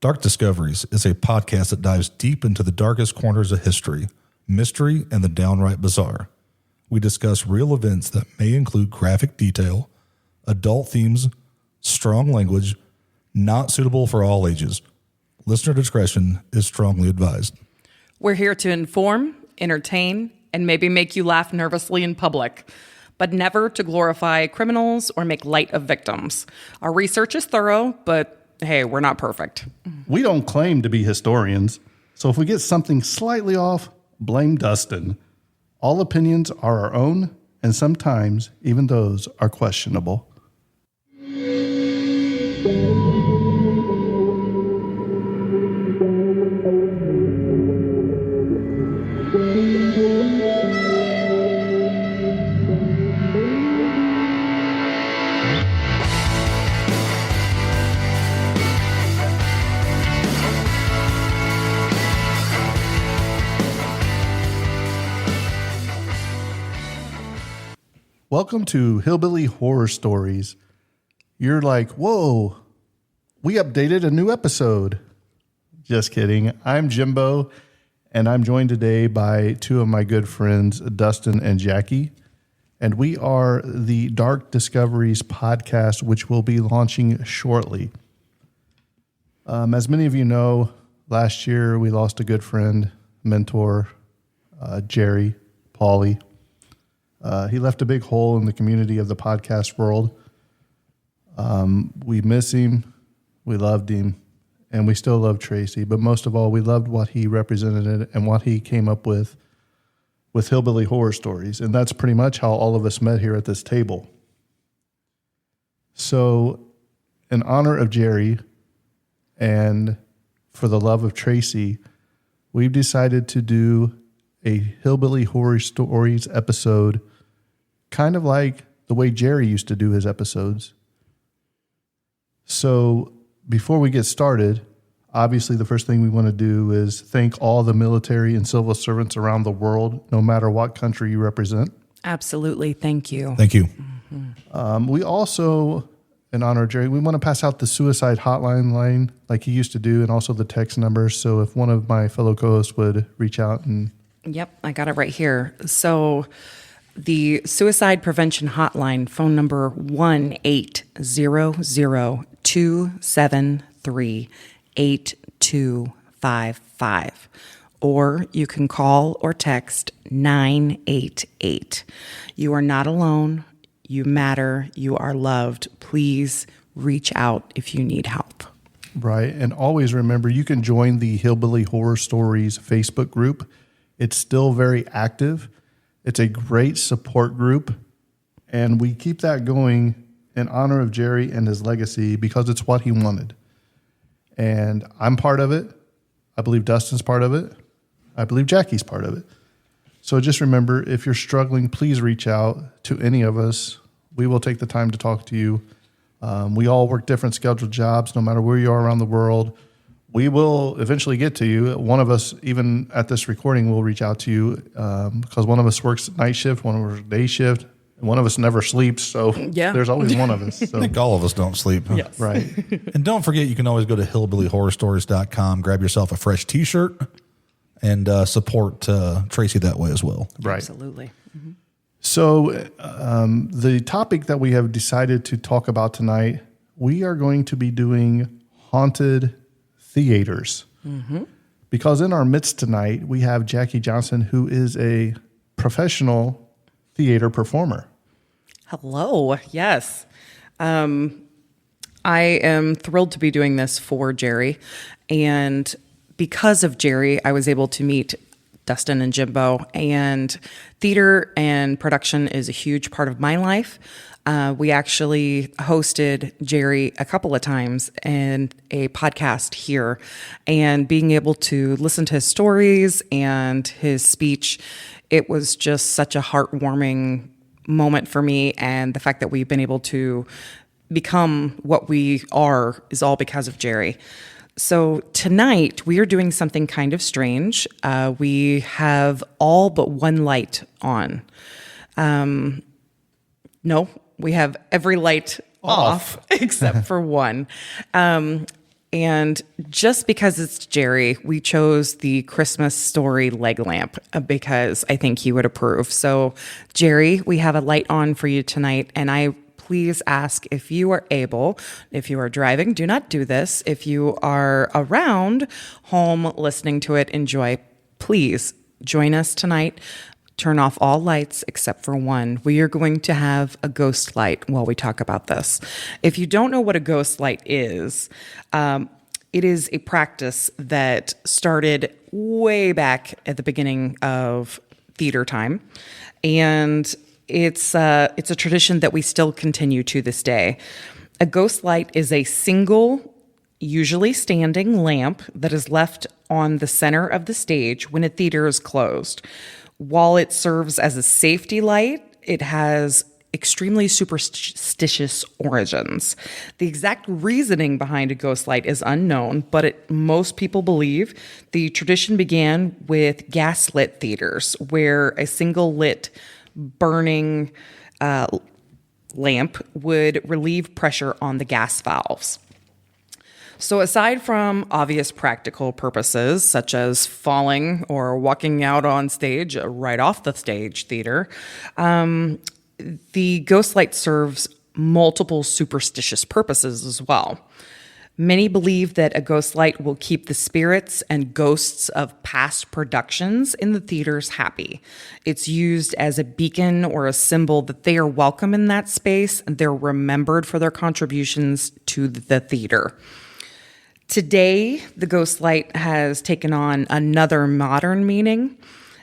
Dark Discoveries is a podcast that dives deep into the darkest corners of history, mystery, and the downright bizarre. We discuss real events that may include graphic detail, adult themes, strong language, not suitable for all ages. Listener discretion is strongly advised. We're here to inform, entertain, and maybe make you laugh nervously in public, but never to glorify criminals or make light of victims. Our research is thorough, but hey, we're not perfect. We don't claim to be historians, so if we get something slightly off, blame Dustin. All opinions are our own, and sometimes even those are questionable. Welcome to Hillbilly Horror Stories. You're like, whoa, we updated a new episode. Just kidding. I'm Jimbo, and I'm joined today by two of my good friends, Dustin and Jackie. And we are the Dark Discoveries podcast, which will be launching shortly. As many of you know, last year we lost a good friend, mentor, Tracy Paulley. He left a big hole in the community of the podcast world. We miss him, we loved him, and we still love Tracy. But most of all, we loved what he represented and what he came up with Hillbilly Horror Stories. And that's pretty much how all of us met here at this table. So in honor of Jerry and for the love of Tracy, we've decided to do a Hillbilly Horror Stories episode kind of like the way Jerry used to do his episodes. So before we get started, obviously the first thing we want to do is thank all the military and civil servants around the world, no matter what country you represent. Absolutely. Thank you. Thank you. Mm-hmm. We also, in honor of Jerry, we want to pass out the suicide hotline line like he used to do, and also the text number. So if one of my fellow co-hosts would reach out and... Yep, I got it right here. So the suicide prevention hotline, phone number 1-800-273-8255. Or you can call or text 988. You are not alone. You matter. You are loved. Please reach out if you need help. Right. And always remember, you can join the Hillbilly Horror Stories Facebook group. It's still very active. It's a great support group, and we keep that going in honor of Jerry and his legacy because it's what he wanted. And I'm part of it. I believe Dustin's part of it. I believe Jackie's part of it. So just remember, if you're struggling, please reach out to any of us. We will take the time to talk to you. We all work different scheduled jobs, no matter where you are around the world. We will eventually get to you. One of us, even at this recording, will reach out to you because one of us works night shift, one of us day shift, and one of us never sleeps. So There's always one of us. So. I think all of us don't sleep. Yes. Right. And don't forget, you can always go to hillbillyhorrorstories.com, grab yourself a fresh T-shirt, and support Tracy that way as well. Right. Absolutely. Mm-hmm. So the topic that we have decided to talk about tonight, we are going to be doing haunted theaters. Mm-hmm. Because in our midst tonight, we have Jackie Johnson, who is a professional theater performer. Hello. Yes. I am thrilled to be doing this for Jerry. And because of Jerry, I was able to meet Dustin and Jimbo. And theater and production is a huge part of my life. We actually hosted Jerry a couple of times in a podcast here, and being able to listen to his stories and his speech, it was just such a heartwarming moment for me. And the fact that we've been able to become what we are is all because of Jerry. So tonight we are doing something kind of strange. We have all but one light on. No, we have every light off except for one. And just because it's Jerry, we chose the Christmas Story leg lamp because I think he would approve. So, Jerry, we have a light on for you tonight, and I please ask if you are able, if you are driving, do not do this. If you are around home listening to it, enjoy. Please join us tonight. Turn off all lights except for one. We are going to have a ghost light while we talk about this. If you don't know what a ghost light is, it is a practice that started way back at the beginning of theater time. And it's a tradition that we still continue to this day. A ghost light is a single, usually standing lamp that is left on the center of the stage when a theater is closed. While it serves as a safety light, it has extremely superstitious origins. The exact reasoning behind a ghost light is unknown, but most people believe the tradition began with gaslit theaters, where a single lit burning lamp would relieve pressure on the gas valves. So aside from obvious practical purposes, such as falling or walking out on stage right off the stage theater, the ghost light serves multiple superstitious purposes as well. Many believe that a ghost light will keep the spirits and ghosts of past productions in the theaters happy. It's used as a beacon or a symbol that they are welcome in that space and they're remembered for their contributions to the theater. Today, the ghost light has taken on another modern meaning,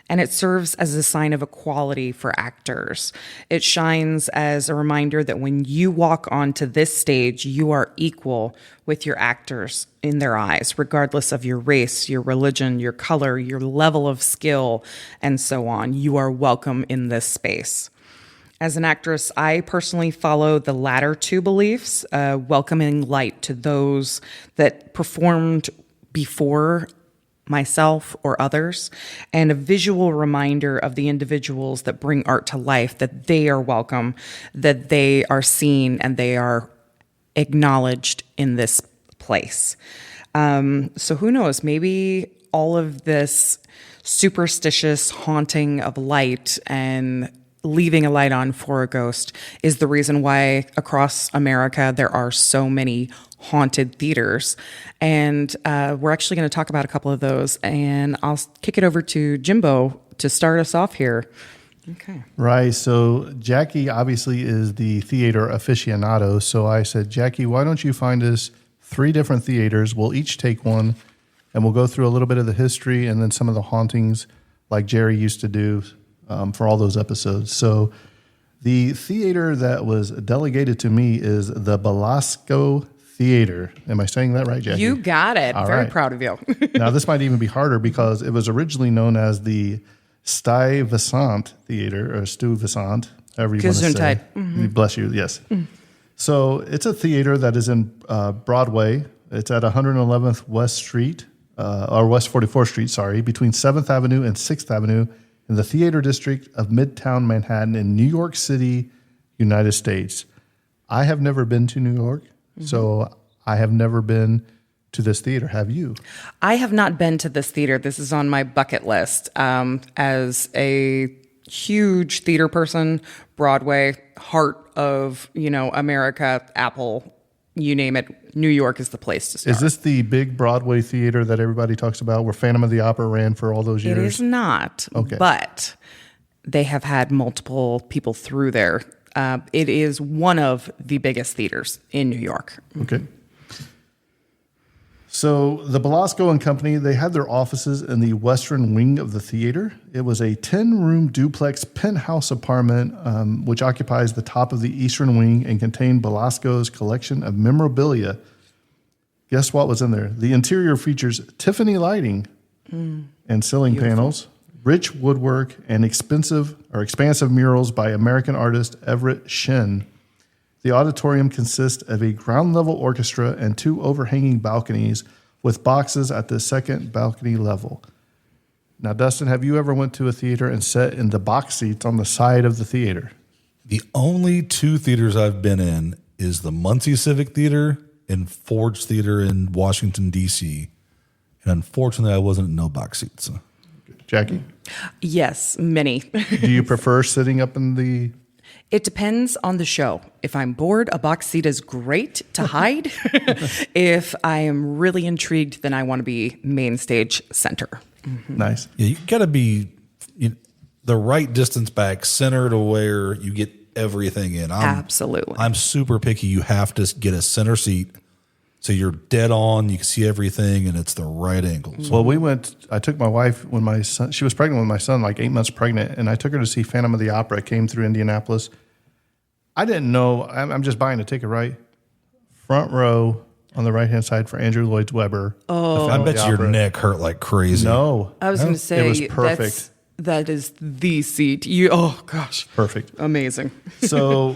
and it serves as a sign of equality for actors. It shines as a reminder that when you walk onto this stage, you are equal with your actors in their eyes, regardless of your race, your religion, your color, your level of skill, and so on. You are welcome in this space. As an actress, I personally follow the latter two beliefs, welcoming light to those that performed before myself or others, and a visual reminder of the individuals that bring art to life, that they are welcome, that they are seen, and they are acknowledged in this place. So who knows, maybe all of this superstitious haunting of light and leaving a light on for a ghost is the reason why across America there are so many haunted theaters. And we're actually going to talk about a couple of those. And I'll kick it over to Jimbo to start us off here. Okay. Right. So Jackae obviously is the theater aficionado. So I said, Jackae, why don't you find us 3 different theaters? We'll each take one and we'll go through a little bit of the history and then some of the hauntings like Jerry used to do for all those episodes. So the theater that was delegated to me is the Belasco Theater. Am I saying that right, Jackae? You got it. All Very right. proud of you. Now, this might even be harder because it was originally known as the Stuyvesant Theater, or Stuyvesant, however you want to say. Gesundheit. Mm-hmm. Bless you, yes. So it's a theater that is in Broadway. It's at 111th West Street, or West 44th Street, sorry, between 7th Avenue and 6th Avenue in the Theater District of Midtown Manhattan in New York City, United States. I have never been to New York, so I have never been to this theater. Have you? I have not been to this theater. This is on my bucket list. As a huge theater person, Broadway, heart of, America, Apple, you name it, New York is the place to start. Is this the big Broadway theater that everybody talks about where Phantom of the Opera ran for all those years? It is not, Okay. But they have had multiple people through there. It is one of the biggest theaters in New York. Okay. So the Belasco and Company, they had their offices in the western wing of the theater. It was a 10-room duplex penthouse apartment, which occupies the top of the eastern wing and contained Belasco's collection of memorabilia. Guess what was in there? The interior features Tiffany lighting and ceiling panels, rich woodwork, and expansive murals by American artist Everett Shen. The auditorium consists of a ground-level orchestra and 2 overhanging balconies with boxes at the second balcony level. Now, Dustin, have you ever went to a theater and sat in the box seats on the side of the theater? The only 2 theaters I've been in is the Muncie Civic Theater and Ford's Theater in Washington, D.C. And unfortunately, I wasn't in no box seats. Jackie, Yes, many. do you prefer sitting up in the? It depends on the show. If I'm bored, a box seat is great to hide. If I am really intrigued, then I want to be main stage center. Nice. Yeah, you got to be the right distance back, center to where you get everything in. Absolutely. I'm super picky. You have to get a center seat so you're dead on. You can see everything, and it's the right angles. Well, I took my wife when she was pregnant with my son, like 8 months pregnant, and I took her to see Phantom of the Opera. It came through Indianapolis. I didn't know. I'm just buying a ticket, right? Front row on the right-hand side for Andrew Lloyd Webber. Oh, I bet your neck hurt like crazy. No. I was going to say It was perfect. That is the seat. Oh gosh, Perfect. amazing. So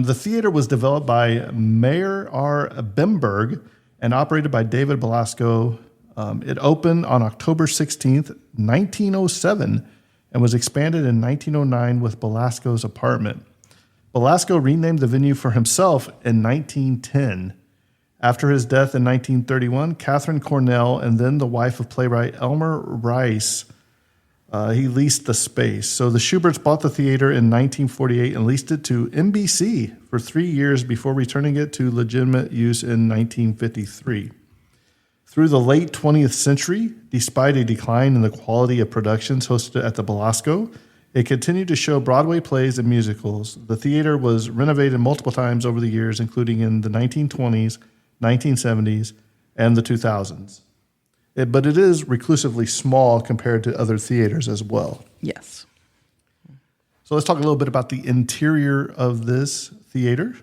the theater was developed by Mayer R. Bemberg and operated by David Belasco. It opened on October 16th, 1907, and was expanded in 1909 with Belasco's apartment. Belasco renamed the venue for himself in 1910. After his death in 1931, Catherine Cornell and then the wife of playwright Elmer Rice, he leased the space. So the Schuberts bought the theater in 1948 and leased it to NBC for 3 years before returning it to legitimate use in 1953. Through the late 20th century, despite a decline in the quality of productions hosted at the Belasco, it continued to show Broadway plays and musicals. The theater was renovated multiple times over the years, including in the 1920s, 1970s, and the 2000s. But it is reclusively small compared to other theaters as well. Yes. So let's talk a little bit about the interior of this theater.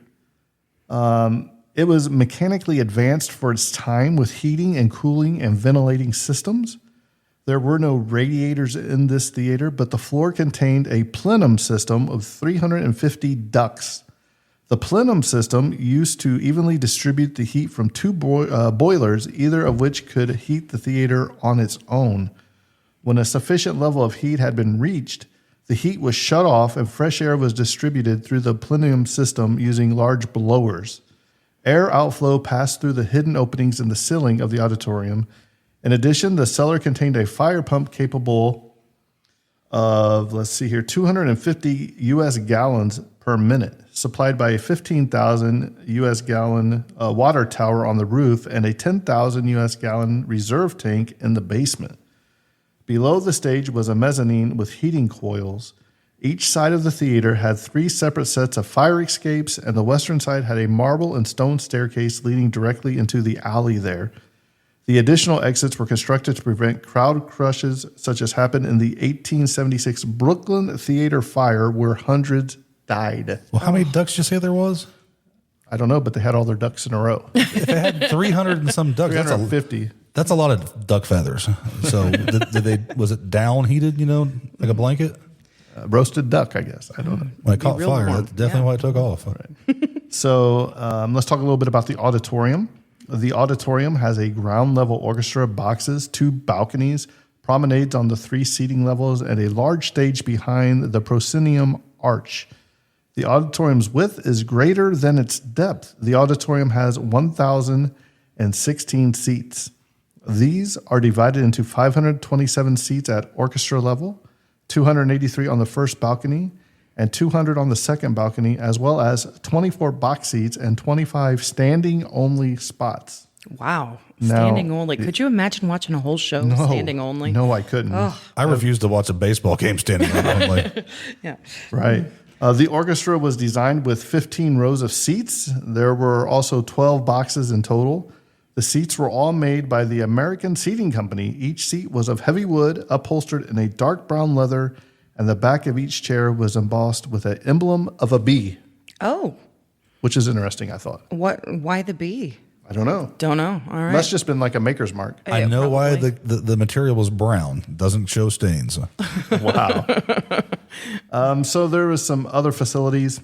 It was mechanically advanced for its time with heating and cooling and ventilating systems. There were no radiators in this theater, but the floor contained a plenum system of 350 ducts. The plenum system used to evenly distribute the heat from two boilers, either of which could heat the theater on its own. When a sufficient level of heat had been reached, the heat was shut off and fresh air was distributed through the plenum system using large blowers. Air outflow passed through the hidden openings in the ceiling of the auditorium. In addition, the cellar contained a fire pump capable of, 250 U.S. gallons per minute, supplied by a 15,000 U.S. gallon water tower on the roof and a 10,000 U.S. gallon reserve tank in the basement. Below the stage was a mezzanine with heating coils. Each side of the theater had 3 separate sets of fire escapes, and the western side had a marble and stone staircase leading directly into the alley there. The additional exits were constructed to prevent crowd crushes such as happened in the 1876 Brooklyn Theater fire where hundreds died. Well, how many ducks did you say there was? I don't know, but they had all their ducks in a row. If they had 300 and some ducks, 350. that's a lot of duck feathers. So was it down heated, like a blanket? Roasted duck, I guess. I don't know. When it caught real fire, warm. that's definitely why it took off. So let's talk a little bit about the auditorium. The auditorium has a ground level orchestra, boxes, 2 balconies, promenades on the 3 seating levels, and a large stage behind the proscenium arch. The auditorium's width is greater than its depth. The auditorium has 1,016 seats. These are divided into 527 seats at orchestra level, 283 on the first balcony, and 200 on the second balcony, as well as 24 box seats and 25 standing-only spots. Wow. Now, Standing only. Could you imagine watching a whole show standing only? No, I couldn't. I refused to watch a baseball game standing only. Yeah. Right. The orchestra was designed with 15 rows of seats. There were also 12 boxes in total. The seats were all made by the American Seating Company. Each seat was of heavy wood, upholstered in a dark brown leather, and the back of each chair was embossed with an emblem of a bee. Oh. Which is interesting, I thought. Why the bee? I don't know. Don't know. All right. Must just been like a maker's mark. I know why the material was brown. Doesn't show stains. Wow. So there was some other facilities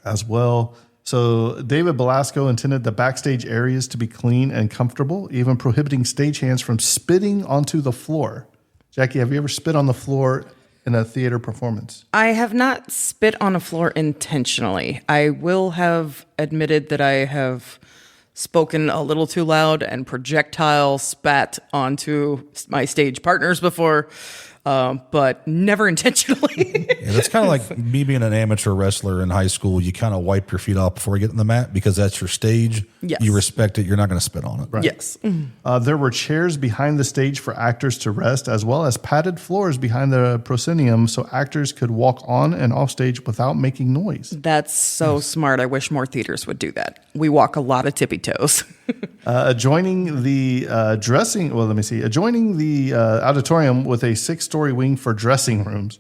as well. So David Belasco intended the backstage areas to be clean and comfortable, even prohibiting stagehands from spitting onto the floor. Jackie, have you ever spit on the floor in a theater performance? I have not spit on a floor intentionally. I will have admitted that I have spoken a little too loud and projectile spat onto my stage partners before, but never intentionally. Yeah, that's kind of like me being an amateur wrestler in high school. You kind of wipe your feet off before you get in the mat because that's your stage. Yes. You respect it. You're not going to spit on it. Right. Yes. There were chairs behind the stage for actors to rest, as well as padded floors behind the proscenium so actors could walk on and off stage without making noise. That's so smart. I wish more theaters would do that. We walk a lot of tippy toes. Adjoining the auditorium with a 6-story wing for dressing rooms.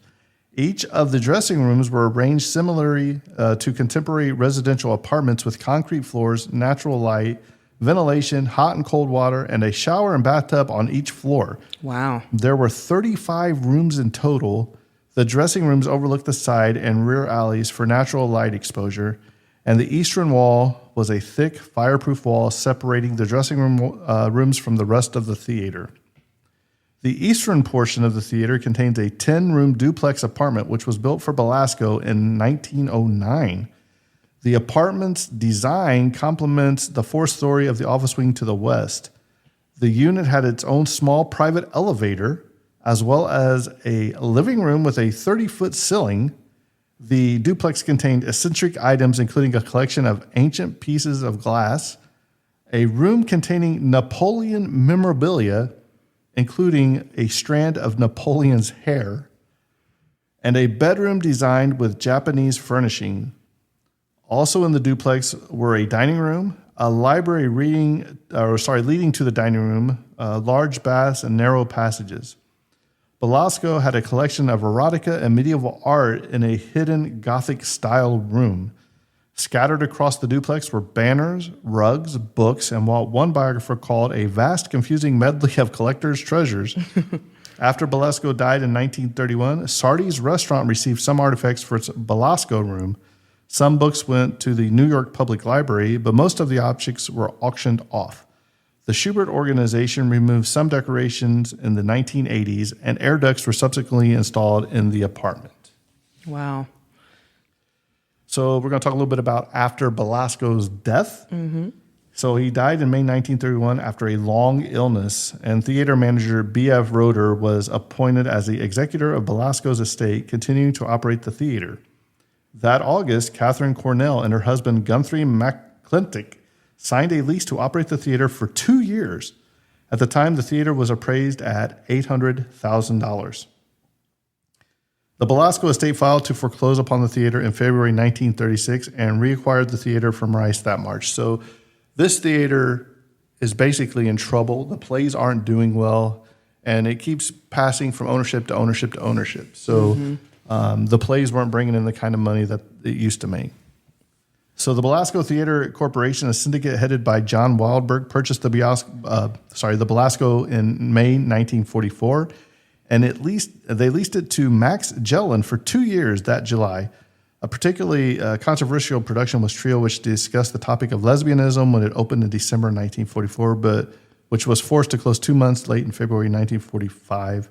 Each of the dressing rooms were arranged similarly to contemporary residential apartments with concrete floors, natural light, ventilation, hot and cold water, and a shower and bathtub on each floor. Wow. There were 35 rooms in total. The dressing rooms overlooked the side and rear alleys for natural light exposure, and the eastern wall was a thick, fireproof wall separating the dressing rooms from the rest of the theater. The eastern portion of the theater contains a 10-room duplex apartment, which was built for Belasco in 1909. The apartment's design complements the 4th story of the office wing to the west. The unit had its own small private elevator, as well as a living room with a 30-foot ceiling. The duplex contained eccentric items, including a collection of ancient pieces of glass, a room containing Napoleon memorabilia, including a strand of Napoleon's hair, and a bedroom designed with Japanese furnishing. Also in the duplex were a dining room, a library leading to the dining room, large baths, and narrow passages. Belasco had a collection of erotica and medieval art in a hidden Gothic-style room. Scattered across the duplex were banners, rugs, books, and what one biographer called a vast, confusing medley of collector's treasures. After Belasco died in 1931, Sardi's restaurant received some artifacts for its Belasco room. Some books went to the New York Public Library, but most of the objects were auctioned off. The Schubert organization removed some decorations in the 1980s, and air ducts were subsequently installed in the apartment. Wow. So we're going to talk a little bit about after Belasco's death. Mm-hmm. So he died in May 1931 after a long illness, and theater manager B.F. Roeder was appointed as the executor of Belasco's estate, continuing to operate the theater. That August, Catherine Cornell and her husband Guthrie McClintock signed a lease to operate the theater for 2 years. At the time, the theater was appraised at $800,000. The Belasco estate filed to foreclose upon the theater in February 1936 and reacquired the theater from Rice that March. So this theater is basically in trouble. The plays aren't doing well, and it keeps passing from ownership to ownership to ownership. So the plays weren't bringing in the kind of money that it used to make. So the Belasco Theater Corporation, a syndicate headed by John Wildberg, purchased the Belasco in May 1944. And they leased it to Max Jellin for 2 years that July. A particularly controversial production was Trio, which discussed the topic of lesbianism when it opened in December 1944, but which was forced to close 2 months late in February 1945.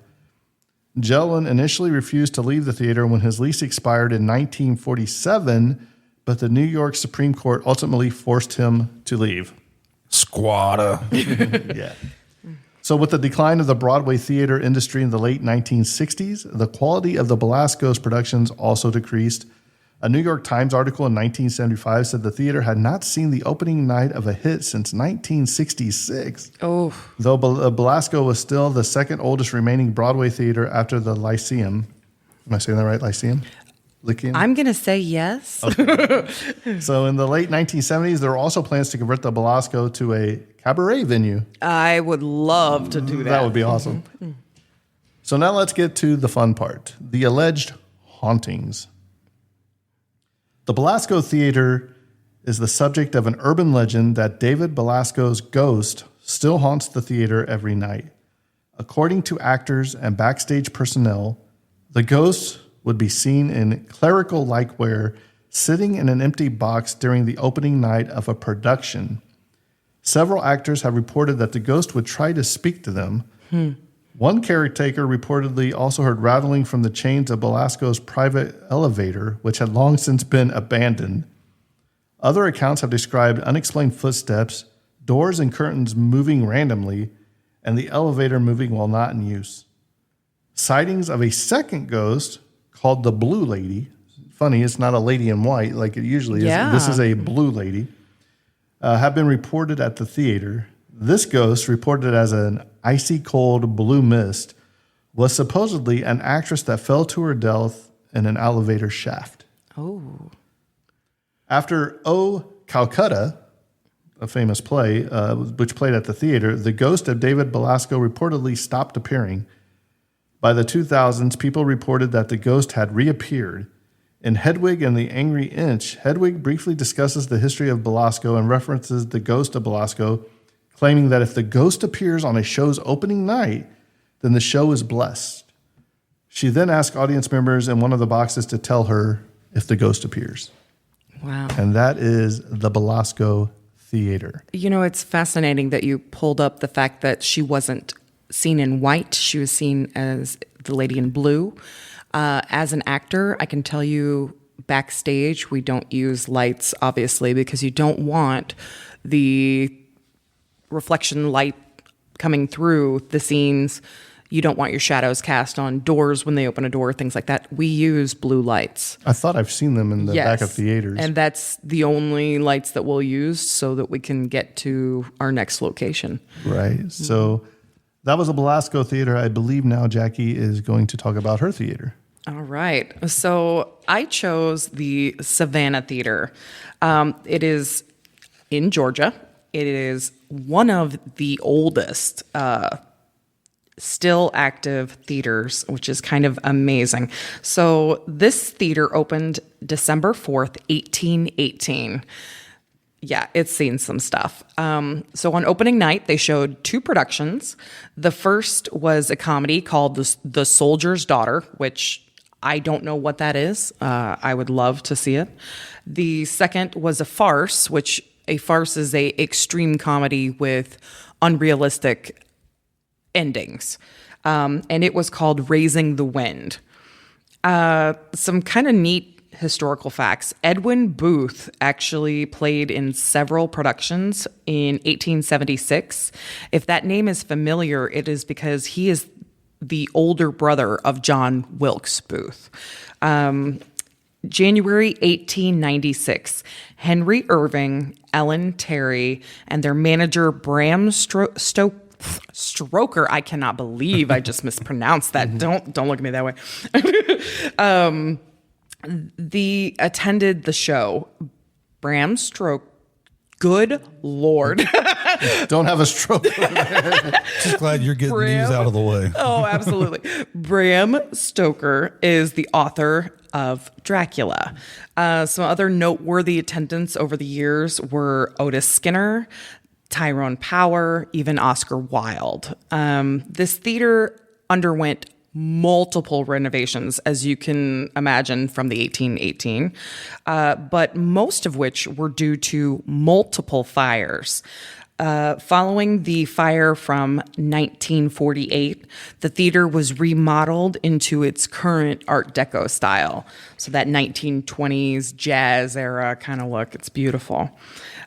Jellin initially refused to leave the theater when his lease expired in 1947, but the New York Supreme Court ultimately forced him to leave. Squatter. Yeah. So with the decline of the Broadway theater industry in the late 1960s, the quality of the Belasco's productions also decreased. A New York Times article in 1975 said the theater had not seen the opening night of a hit since 1966. Oh. Though Belasco was still the second oldest remaining Broadway theater after the Lyceum. Am I saying that right, Lyceum? Lyceum? I'm going to say yes. Okay. So in the late 1970s, there were also plans to convert the Belasco to a cabaret venue. I would love to do that. That would be awesome. So now let's get to the fun part, the alleged hauntings. The Belasco Theater is the subject of an urban legend that David Belasco's ghost still haunts the theater every night. According to actors and backstage personnel, the ghost would be seen in clerical-like wear sitting in an empty box during the opening night of a production. Several actors have reported that the ghost would try to speak to them. One caretaker reportedly also heard rattling from the chains of Belasco's private elevator, which had long since been abandoned. Other accounts have described unexplained footsteps, doors and curtains moving randomly, and the elevator moving while not in use. Sightings of a second ghost called the Blue Lady. Funny, it's not a lady in white like it usually is. Yeah. This is a blue lady. Have been reported at the theater. This ghost, reported as an icy cold blue mist, was supposedly an actress that fell to her death in an elevator shaft. Oh. After O Calcutta, a famous play, which played at the theater, the ghost of David Belasco reportedly stopped appearing. By the 2000s, people reported that the ghost had reappeared. In Hedwig and the Angry Inch, Hedwig briefly discusses the history of Belasco and references the ghost of Belasco, claiming that if the ghost appears on a show's opening night, then the show is blessed. She then asks audience members in one of the boxes to tell her if the ghost appears. Wow. And that is the Belasco Theater. You know, it's fascinating that you pulled up the fact that she wasn't seen in white. She was seen as the lady in blue. As an actor, I can tell you backstage, we don't use lights, obviously, because you don't want the reflection light coming through the scenes. You don't want your shadows cast on doors when they open a door, things like that. We use blue lights. I thought I've seen them in the back of theaters. And that's the only lights that we'll use so that we can get to our next location. Right. So that was a Belasco Theater. I believe now Jackie is going to talk about her theater. All right. So I chose the Savannah Theater. It is in Georgia. It is one of the oldest still active theaters, which is kind of amazing. So this theater opened December 4th, 1818. Yeah, it's seen some stuff. So on opening night, they showed two productions. The first was a comedy called The Soldier's Daughter, which I don't know what that is. I would love to see it. The second was a farce, which a farce is a extreme comedy with unrealistic endings. And it was called Raising the Wind. Some kind of neat historical facts. Edwin Booth actually played in several productions in 1876. If that name is familiar, it is because he is the older brother of John Wilkes Booth. January 1896, Henry Irving, Ellen Terry, and their manager Bram Stoker. I cannot believe I just mispronounced that. Don't look at me that way. They attended the show. Bram Stoker. Good Lord. Don't have a stroke. Just glad you're getting these out of the way. Oh, absolutely. Bram Stoker is the author of Dracula. Some other noteworthy attendants over the years were Otis Skinner, Tyrone Power, even Oscar Wilde. This theater underwent multiple renovations, as you can imagine, from the 1818, but most of which were due to multiple fires. Following the fire from 1948, the theater was remodeled into its current Art Deco style. So that 1920s jazz era kind of look, it's beautiful.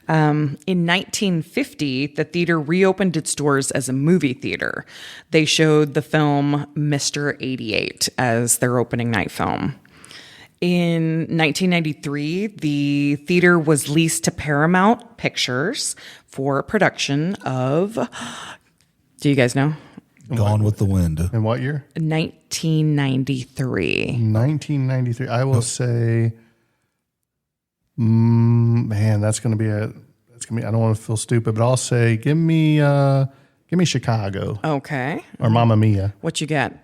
In 1950, the theater reopened its doors as a movie theater. They showed the film Mr. 88 as their opening night film. In 1993, the theater was leased to Paramount Pictures for a production of, do you guys know? Gone with the Wind. In what year? 1993. 1993. I will say, man, that's going to be I don't want to feel stupid, but I'll say, give me Chicago. Okay. Or Mamma Mia. What you get?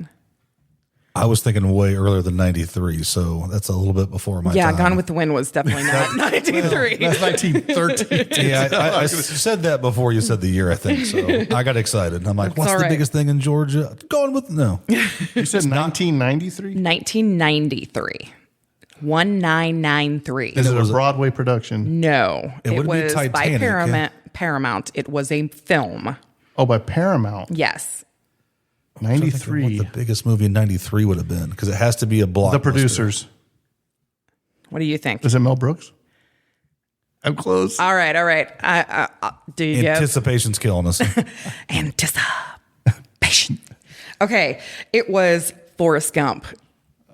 I was thinking way earlier than 93, so that's a little bit before my time. Yeah, Gone with the Wind was definitely not 93. That's 1913. Yeah, I said that before you said the year, I think. So I got excited. I'm like, what's all the right. biggest thing in Georgia? Gone with, no. You said 1993? 1993. 1993. Is it a Broadway production? No, It it wouldn't be was by Titanic. Paramount. It was a film. Oh, by Paramount. Yes. 93. What the biggest movie in 93 would have been, because it has to be a blockbuster. The Producers. What do you think? Is it Mel Brooks? I'm close. All right. Do you get Anticipation's killing us. anticipation? Okay, it was Forrest Gump.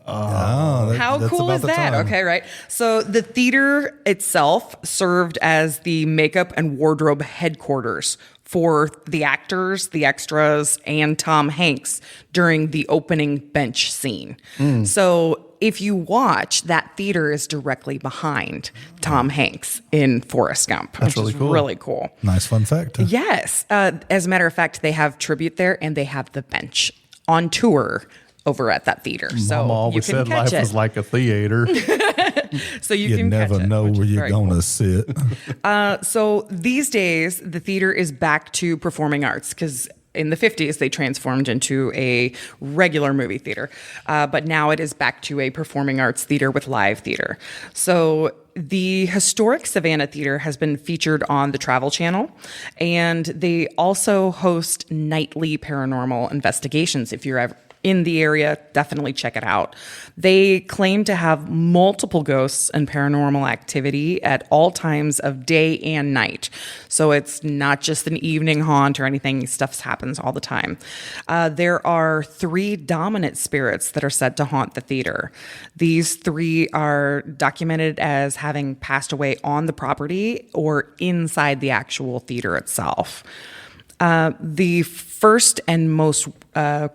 How that's cool about is the that? time. Okay, right. So the theater itself served as the makeup and wardrobe headquarters for the actors, the extras, and Tom Hanks during the opening bench scene. So if you watch, that theater is directly behind Tom Hanks in Forrest Gump. That's which really is cool. Really cool. Nice fun fact. Yes. As a matter of fact, they have tribute there, and they have the bench on tour over at that theater. So Mama you always can said catch life it. was like a theater. So you You can never catch it, know which where is you're very going cool. to sit. So these days, the theater is back to performing arts because in the 50s, they transformed into a regular movie theater. But now it is back to a performing arts theater with live theater. So the historic Savannah Theater has been featured on the Travel Channel, and they also host nightly paranormal investigations. If you're ever in the area, definitely check it out. They claim to have multiple ghosts and paranormal activity at all times of day and night. So it's not just an evening haunt or anything. Stuff happens all the time. There are 3 dominant spirits that are said to haunt the theater. These 3 are documented as having passed away on the property or inside the actual theater itself. The first and most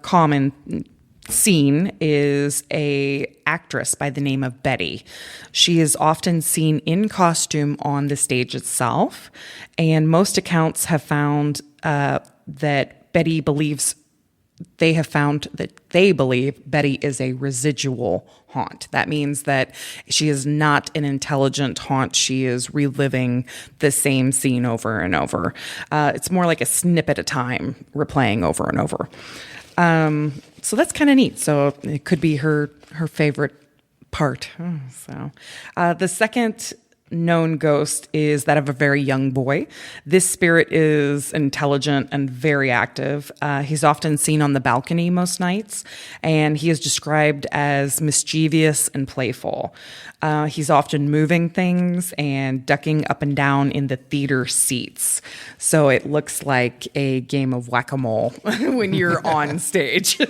common scene is a actress by the name of Betty. She is often seen in costume on the stage itself, and most accounts have found that Betty believes they believe Betty is a residual haunt. That means that she is not an intelligent haunt. She is reliving the same scene over and over. It's more like a snip at a time, replaying over and over. So that's kind of neat. So it could be her favorite part. The second known ghost is that of a very young boy. This spirit is intelligent and very active. He's often seen on the balcony most nights, and he is described as mischievous and playful. He's often moving things and ducking up and down in the theater seats. So it looks like a game of whack-a-mole when you're on stage.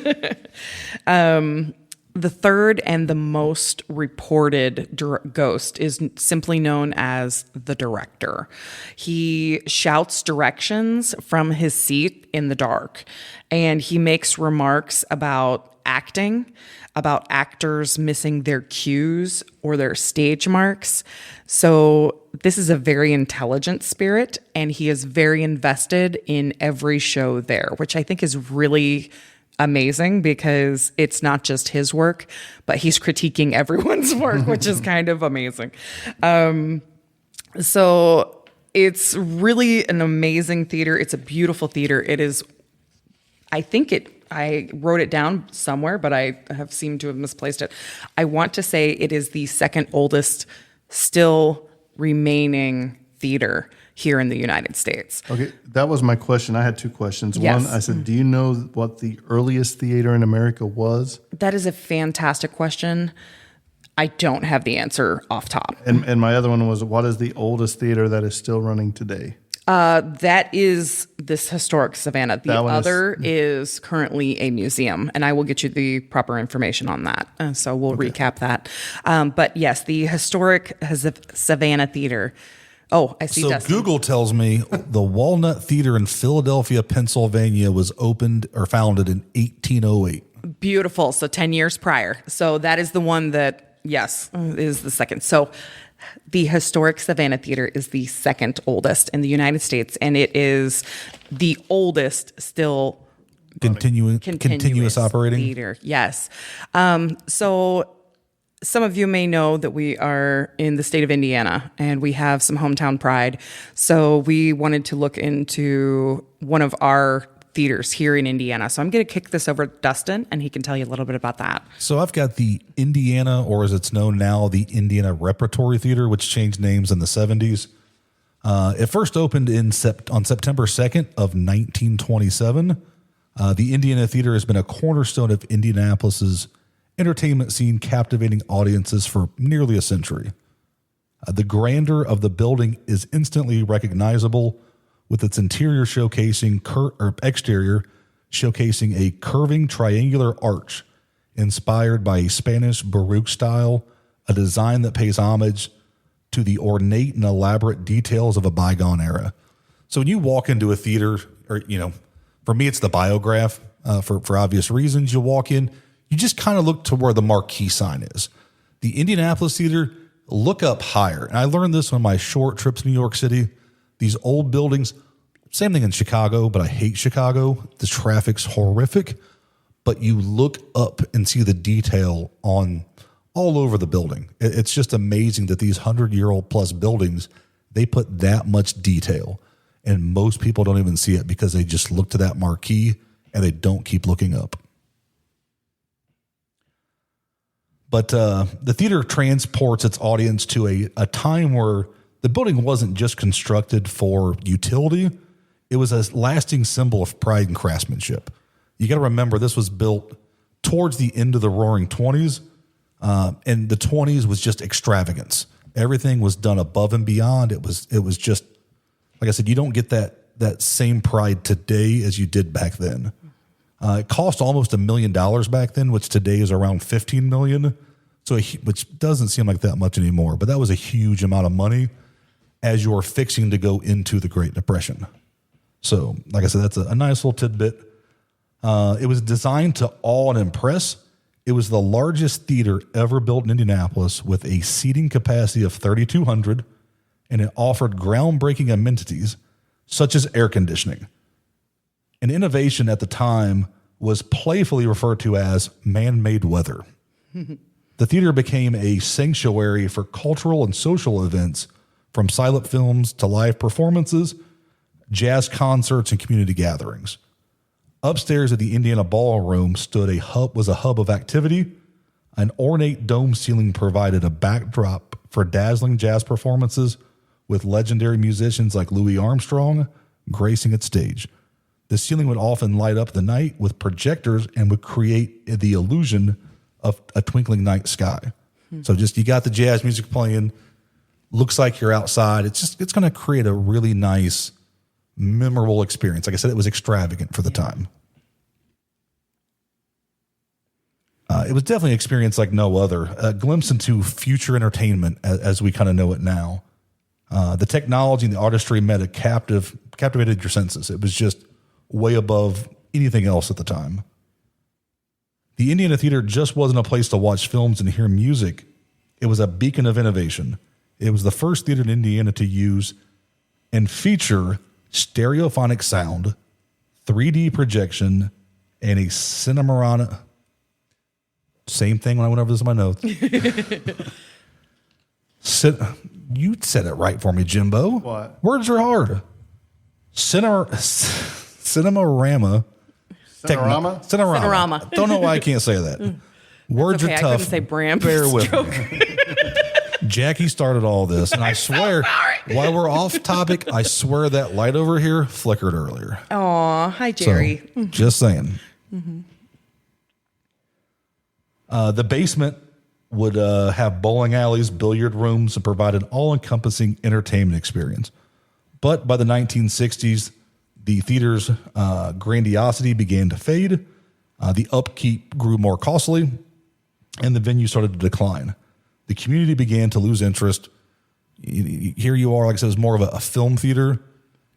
The third and the most reported ghost is simply known as the director. He shouts directions from his seat in the dark, and he makes remarks about acting, about actors missing their cues or their stage marks. So this is a very intelligent spirit, and he is very invested in every show there, which I think is really amazing because it's not just his work, but he's critiquing everyone's work, which is kind of amazing. So it's really an amazing theater. It's a beautiful theater. It is, I wrote it down somewhere, but I have seemed to have misplaced it. I want to say it is the second oldest still remaining theater here in the United States. Okay, that was my question. I had 2 questions. Yes. One, I said, do you know what the earliest theater in America was? That is a fantastic question. I don't have the answer off top. And my other one was, what is the oldest theater that is still running today? That is this historic Savannah. The That one other is currently a museum, and I will get you the proper information on that. So we'll recap that. But yes, the historic Savannah Theater. Oh, I see. So Dustin. Google tells me the Walnut Theater in Philadelphia, Pennsylvania was opened or founded in 1808. Beautiful. So 10 years prior. So that is the one that, yes, is the second. So the historic Savannah Theater is the second oldest in the United States, and it is the oldest still Continuous operating. theater. Yes. So some of you may know that we are in the state of Indiana and we have some hometown pride. So we wanted to look into one of our theaters here in Indiana. So I'm going to kick this over to Dustin and he can tell you a little bit about that. So I've got the Indiana, or as it's known now, the Indiana Repertory Theater, which changed names in the 70s. It first opened on September 2nd of 1927. The Indiana Theater has been a cornerstone of Indianapolis's entertainment scene, captivating audiences for nearly a century. The grandeur of the building is instantly recognizable, with its exterior showcasing a curving triangular arch inspired by a Spanish Baroque style, a design that pays homage to the ornate and elaborate details of a bygone era. So when you walk into a theater, or, for me, it's the Biograph, for obvious reasons. You walk in, you just kind of look to where the marquee sign is. The Indianapolis Theater, look up higher. And I learned this on my short trips to New York City. These old buildings, same thing in Chicago, but I hate Chicago. The traffic's horrific. But you look up and see the detail on all over the building. It's just amazing that these 100-year-old plus buildings, they put that much detail. And most people don't even see it because they just look to that marquee and they don't keep looking up. But the theater transports its audience to a time where the building wasn't just constructed for utility. It was a lasting symbol of pride and craftsmanship. You got to remember, this was built towards the end of the Roaring '20s, and the '20s was just extravagance. Everything was done above and beyond. It was just, like I said, you don't get that same pride today as you did back then. It cost almost $1 million back then, which today is around $15 million. So, which doesn't seem like that much anymore, but that was a huge amount of money as you're fixing to go into the Great Depression. So, like I said, that's a nice little tidbit. It was designed to awe and impress. It was the largest theater ever built in Indianapolis with a seating capacity of 3,200, and it offered groundbreaking amenities such as air conditioning. An innovation at the time was playfully referred to as man-made weather. The theater became a sanctuary for cultural and social events, from silent films to live performances, jazz concerts, and community gatherings. Upstairs at the Indiana Ballroom was a hub of activity. An ornate dome ceiling provided a backdrop for dazzling jazz performances, with legendary musicians like Louis Armstrong gracing its stage. The ceiling would often light up the night with projectors and would create the illusion of a twinkling night sky. So just, you got the jazz music playing, looks like you're outside. It's going to create a really nice, memorable experience. Like I said, it was extravagant for the time. It was definitely an experience like no other, a glimpse into future entertainment as we kind of know it now. The technology and the artistry captivated your senses. It was just way above anything else at the time. The Indiana Theater just wasn't a place to watch films and hear music. It was a beacon of innovation. It was the first theater in Indiana to use and feature stereophonic sound, 3D projection, and a Cinemarama. Same thing when I went over this in my notes. You said it right for me, Jimbo. What? Words are hard. Cinemarama. Cinerama. Don't know why I can't say that. Words okay, are tough. I couldn't say Bram. Bear with me. Jackie started all this, and I swear, while we're off topic, I swear that light over here flickered earlier. Aw, hi, Jerry. So, just saying. Mm-hmm. The basement would have bowling alleys, billiard rooms, and provide an all-encompassing entertainment experience. But by the 1960s, the theater's grandiosity began to fade. The upkeep grew more costly, and the venue started to decline. The community began to lose interest. Here you are, like I said, it's more of a film theater.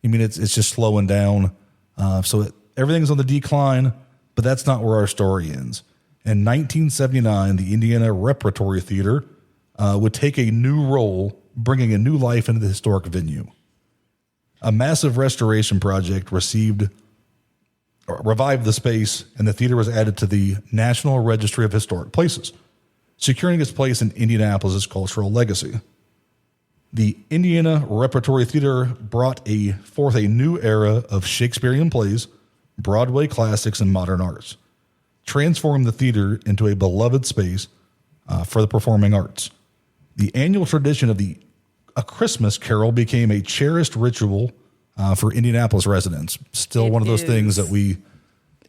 I mean, it's just slowing down. Everything's on the decline, but that's not where our story ends. In 1979, the Indiana Repertory Theater would take a new role, bringing a new life into the historic venue. A massive restoration project revived the space, and the theater was added to the National Registry of Historic Places, securing its place in Indianapolis' cultural legacy. The Indiana Repertory Theater brought forth a new era of Shakespearean plays, Broadway classics, and modern arts, transforming the theater into a beloved space for the performing arts. The annual tradition of a Christmas carol became a cherished ritual for Indianapolis residents. Still one of those things that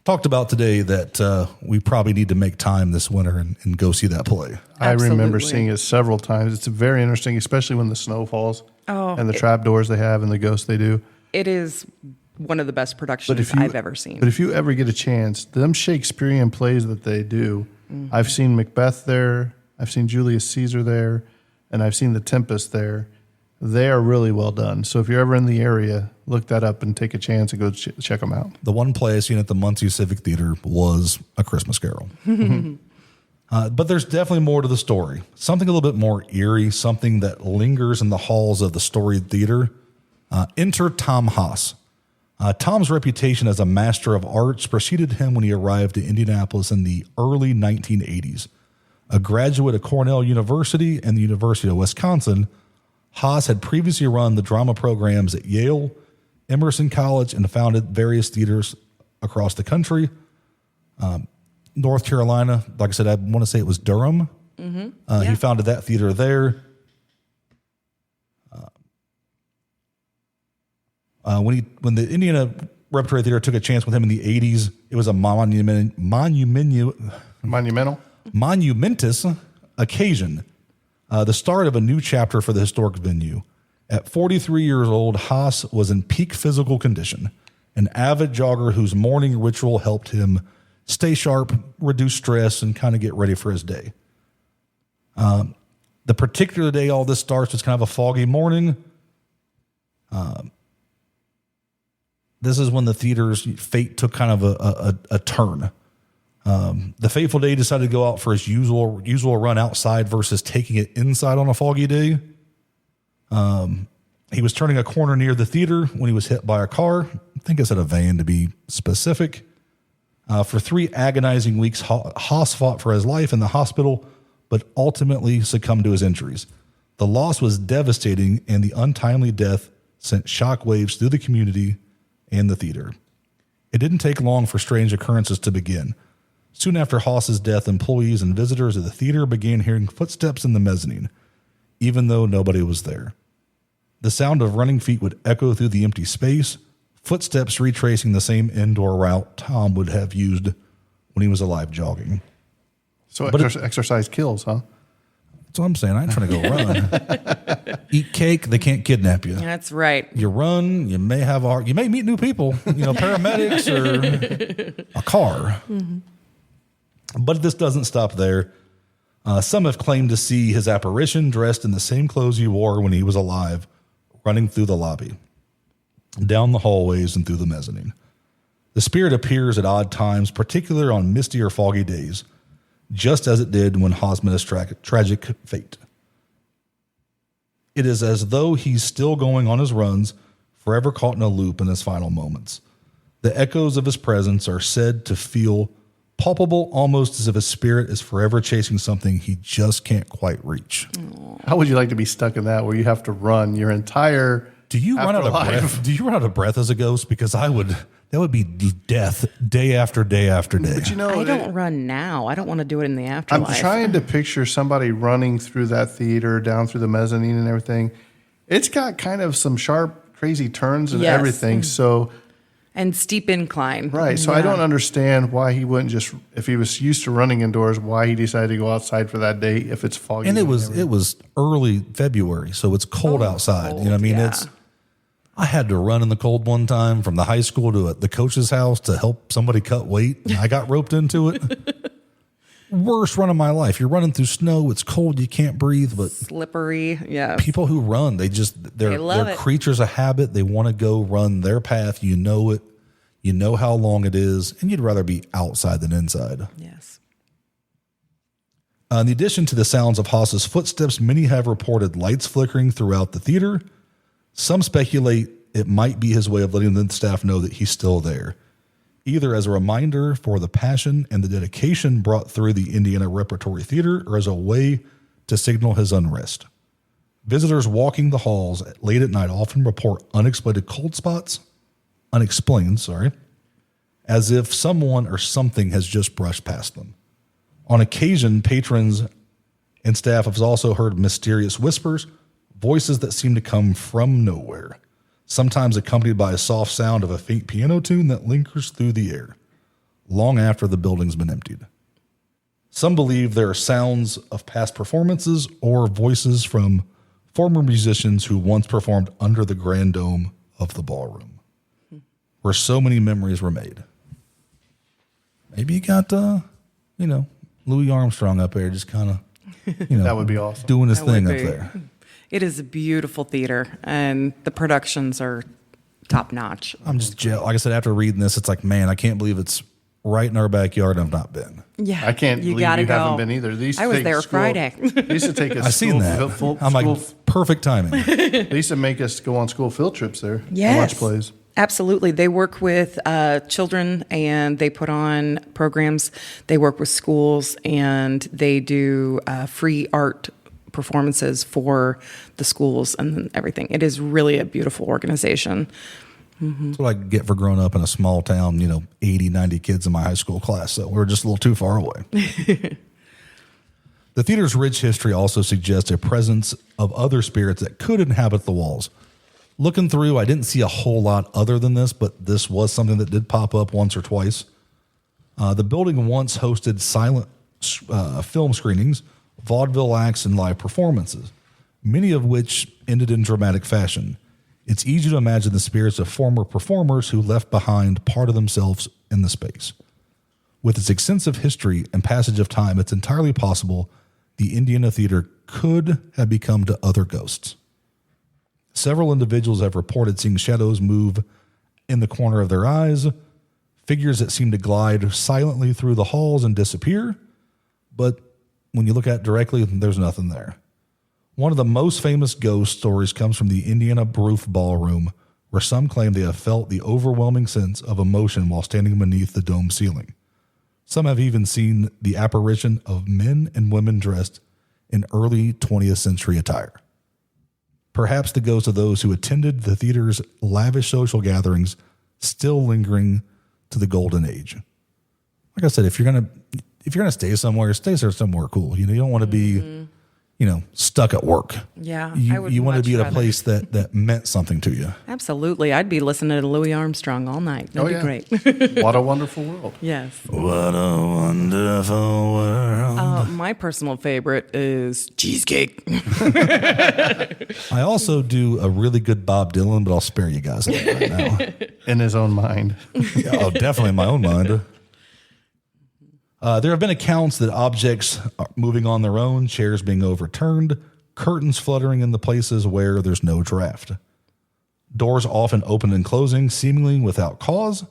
talked about today that we probably need to make time this winter and go see that play. I remember Absolutely. seeing it several times. It's very interesting, especially when the snow falls and the trapdoors they have and the ghosts they do. It is one of the best productions I've ever seen. But if you ever get a chance, them Shakespearean plays that they do, I've seen Macbeth there, I've seen Julius Caesar there, and I've seen The Tempest there. They are really well done. So if you're ever in the area, look that up and take a chance and go check them out. The one play I seen at the Muncie Civic Theater was A Christmas Carol. But there's definitely more to the story. Something a little bit more eerie, something that lingers in the halls of the storied theater. Enter Tom Haas. Tom's reputation as a master of arts preceded him when he arrived in Indianapolis in the early 1980s. A graduate of Cornell University and the University of Wisconsin, Haas had previously run the drama programs at Yale, Emerson College, and founded various theaters across the country. North Carolina, like I said, I want to say it was Durham. He founded that theater there. When the Indiana Repertory Theater took a chance with him in the 80s, it was a monumentous occasion. The start of a new chapter for the historic venue. At 43 years old, Haas was in peak physical condition, an avid jogger whose morning ritual helped him stay sharp, reduce stress, and kind of get ready for his day. The particular day all this starts was kind of a foggy morning. This is when the theater's fate took kind of a turn. The fateful day decided to go out for his usual run outside versus taking it inside on a foggy day. He was turning a corner near the theater when he was hit by a car. I think I said a van to be specific. For 3 agonizing weeks, Haas fought for his life in the hospital, but ultimately succumbed to his injuries. The loss was devastating, and the untimely death sent shockwaves through the community and the theater. It didn't take long for strange occurrences to begin. Soon after Haas's death, employees and visitors of the theater began hearing footsteps in the mezzanine, even though nobody was there. The sound of running feet would echo through the empty space, footsteps retracing the same indoor route Tom would have used when he was alive jogging. So exercise kills, huh? That's what I'm saying. I ain't trying to go run. Eat cake, they can't kidnap you. That's right. You run, you may meet new people, paramedics or a car. But this doesn't stop there. Some have claimed to see his apparition dressed in the same clothes he wore when he was alive, running through the lobby, down the hallways, and through the mezzanine. The spirit appears at odd times, particularly on misty or foggy days, just as it did when Haas met his tragic fate. It is as though he's still going on his runs, forever caught in a loop in his final moments. The echoes of his presence are said to feel palpable, almost as if his spirit is forever chasing something he just can't quite reach. How would you like to be stuck in that where you have to run your entire Do you run out of afterlife? breath? Do you run out of breath as a ghost? Because I would. That would be death day after day after day. But I don't run now. I don't want to do it in the afterlife. I'm trying to picture somebody running through that theater, down through the mezzanine and everything. It's got kind of some sharp, crazy turns and Yes. everything. So, And steep incline. right. So I don't understand why he wouldn't just, if he was used to running indoors, why he decided to go outside for that day if it's foggy. And it was early February, so it's cold outside. cold, You know what I mean? yeah. I had to run in the cold one time from the high school to the coach's house to help somebody cut weight. I got roped into it. Worst run of my life. You're running through snow. It's cold. You can't breathe. But Slippery. Yeah. people who run, they're love it. creatures of habit. They want to go run their path. You know it. You know how long it is, and you'd rather be outside than inside. Yes. In addition to the sounds of Haas's footsteps, many have reported lights flickering throughout the theater. Some speculate it might be his way of letting the staff know that he's still there, either as a reminder for the passion and the dedication brought through the Indiana Repertory Theater or as a way to signal his unrest. Visitors walking the halls late at night often report unexplained cold spots, as if someone or something has just brushed past them. On occasion, patrons and staff have also heard mysterious whispers, voices that seem to come from nowhere, sometimes accompanied by a soft sound of a faint piano tune that lingers through the air. long after the building's been emptied. Some believe there are sounds of past performances or voices from former musicians who once performed under the grand dome of the ballroom, where so many memories were made. Maybe you got, Louis Armstrong up there just kind of, That would be awesome. doing his That thing would up be. there. It is a beautiful theater, and the productions are top notch. I'm just like I said, after reading this, it's like, man, I can't believe it's right in our backyard and I've not been. Yeah, I can't believe you gotta go. haven't been either. I was there Friday. They used to take us. I've seen that. I'm like, perfect timing. They used to make us go on school field trips there. And Yes. watch plays. Absolutely. They work with children and they put on programs. They work with schools and they do free art performances for the schools and everything. It is really a beautiful organization. That's what I get for growing up in a small town, 80, 90 kids in my high school class. So we were just a little too far away. The theater's rich history also suggests a presence of other spirits that could inhabit the walls. Looking through, I didn't see a whole lot other than this, but this was something that did pop up once or twice. The building once hosted silent film screenings, vaudeville acts, and live performances, many of which ended in dramatic fashion. It's easy to imagine the spirits of former performers who left behind part of themselves in the space. With its extensive history and passage of time, it's entirely possible the Indiana Theater could have become to other ghosts. Several individuals have reported seeing shadows move in the corner of their eyes, figures that seem to glide silently through the halls and disappear, but when you look at it directly, there's nothing there. One of the most famous ghost stories comes from the Indiana Roof Ballroom, where some claim they have felt the overwhelming sense of emotion while standing beneath the dome ceiling. Some have even seen the apparition of men and women dressed in early 20th century attire. Perhaps the ghosts of those who attended the theater's lavish social gatherings still lingering to the golden age. Like I said, if you're gonna stay somewhere cool. You don't want to be stuck at work. Yeah, You want to be at a place that meant something to you. Absolutely. I'd be listening to Louis Armstrong all night. That'd be great. What a wonderful world. Yes. What a wonderful world. My personal favorite is cheesecake. I also do a really good Bob Dylan, but I'll spare you guys that right now. In his own mind. Definitely in my own mind. There have been accounts that objects are moving on their own, chairs being overturned, curtains fluttering in the places where there's no draft. Doors often open and closing, seemingly without cause.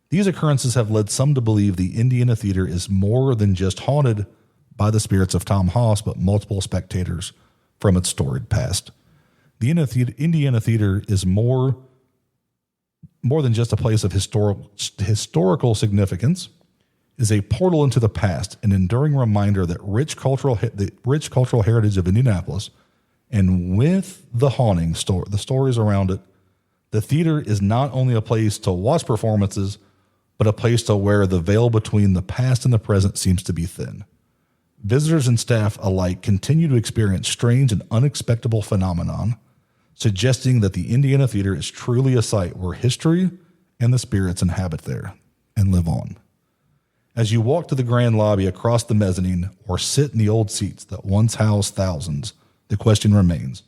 These occurrences have led some to believe the Indiana Theater is more than just haunted by the spirits of Tom Haas, but multiple spectators from its storied past. The Indiana Theater is more than just a place of historical significance. Is a portal into the past, an enduring reminder that the rich cultural heritage of Indianapolis, and with the haunting the stories around it, the theater is not only a place to watch performances, but a place to where the veil between the past and the present seems to be thin. Visitors and staff alike continue to experience strange and unexpected phenomenon, suggesting that the Indiana Theater is truly a site where history and the spirits inhabit there and live on. As you walk to the grand lobby across the mezzanine or sit in the old seats that once housed thousands, the question remains,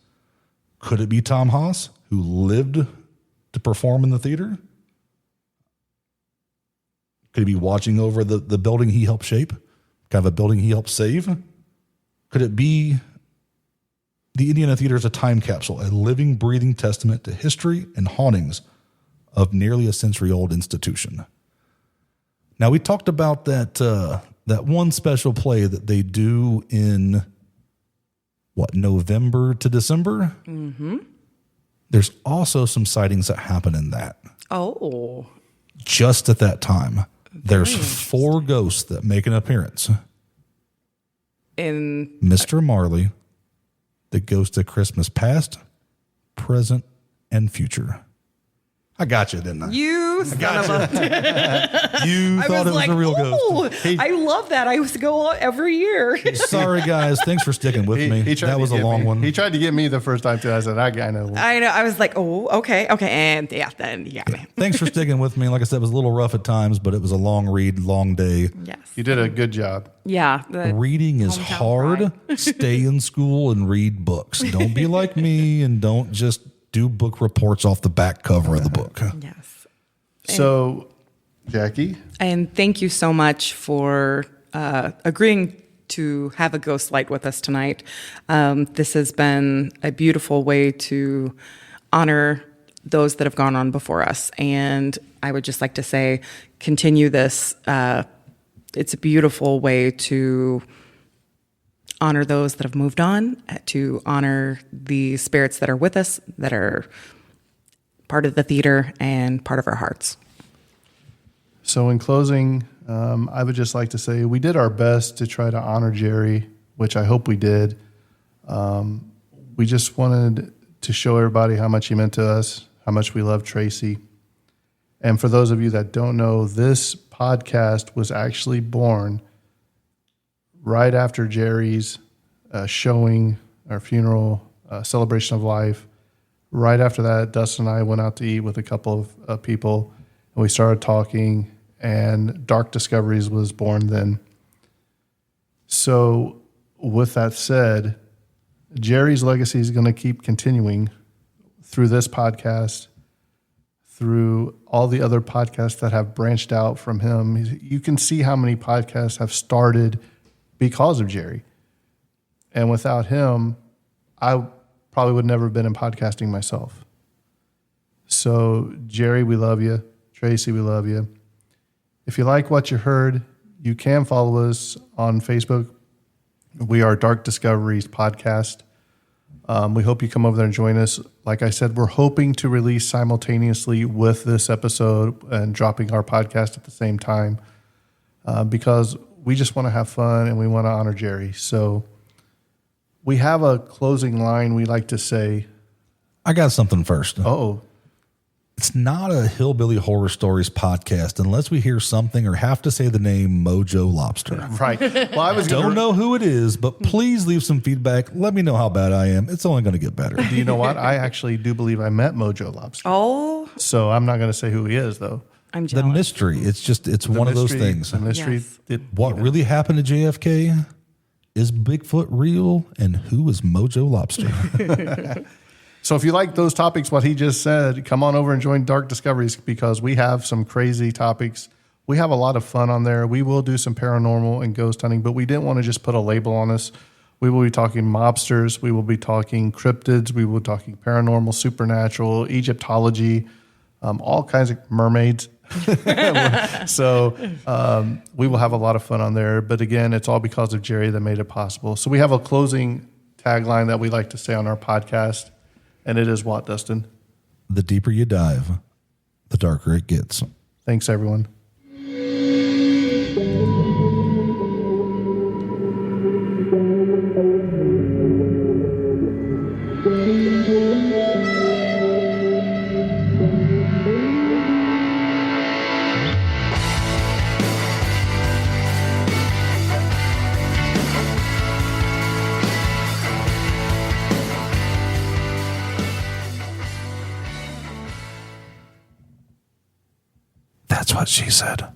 could it be Tom Haas who lived to perform in the theater? Could he be watching over the building he helped shape? Kind of a building he helped save? Could it be the Indiana Theater is a time capsule, a living, breathing testament to history and hauntings of nearly a century-old institution? Now, we talked about that one special play that they do in, November to December? Mm-hmm. There's also some sightings that happen in that. Oh. Just at that time. There's 4 ghosts that make an appearance. In Mr. Marley, the ghost of Christmas past, present, and future. I got you, didn't I? You son of a... You I thought was it was like, a real oh, ghost. I love that. I used to go every year. Sorry, guys. Thanks for sticking with me. He tried That to was a get long me. one. He tried to get me the first time too. I said, I know. I know. I was like, oh, okay. And yeah, then you got me. Thanks for sticking with me. Like I said, it was a little rough at times, but it was a long read, long day. Yes. You did a good job. Yeah. Reading is hometown hard. pride. Stay in school and read books. Don't be like me and don't just do book reports off the back cover of the book. Yes. So, Jackie, And thank you so much for agreeing to have a ghost light with us tonight. This has been a beautiful way to honor those that have gone on before us. And I would just like to say, continue this. It's a beautiful way to honor those that have moved on, to honor the spirits that are with us, that are part of the theater and part of our hearts. so in closing, I would just like to say we did our best to try to honor Jerry, which I hope we did. We just wanted to show everybody how much he meant to us, how much we love Tracy. And for those of you that don't know, this podcast was actually born right after Jerry's showing, our funeral, celebration of life. Right after that, Dustin and I went out to eat with a couple of people, and we started talking, and Dark Discoveries was born then. So with that said, Jerry's legacy is going to keep continuing through this podcast, through all the other podcasts that have branched out from him. You can see how many podcasts have started because of Jerry. And without him, I probably would never have been in podcasting myself. So, Jerry, we love you. Tracy, we love you. If you like what you heard, you can follow us on Facebook. We are Dark Discoveries Podcast. We hope you come over there and join us. Like I said, we're hoping to release simultaneously with this episode and dropping our podcast at the same time because we just want to have fun and we want to honor Jerry. So we have a closing line we like to say. I got something first. Oh, It's not a Hillbilly Horror Stories podcast unless we hear something or have to say the name Mojo Lobster. right. Well, I was Don't know who it is, but please leave some feedback. Let me know how bad I am. It's only going to get better. Do you know what? I actually do believe I met Mojo Lobster. Oh, So I'm not going to say who he is, though. I'm The jealous. mystery. It's one of those things. The mystery. Yes. What really happened to JFK? Is Bigfoot real? And who is Mojo Lobster? So if you like those topics, what he just said, come on over and join Dark Discoveries because we have some crazy topics. We have a lot of fun on there. We will do some paranormal and ghost hunting, but we didn't want to just put a label on us. We will be talking mobsters. We will be talking cryptids. We will be talking paranormal, supernatural, Egyptology, all kinds of mermaids. So we will have a lot of fun on there. But again, it's all because of Jerry that made it possible. So we have a closing tagline that we like to say on our podcast. And it is what, Dustin? The deeper you dive, the darker it gets. Thanks, everyone. That's what she said.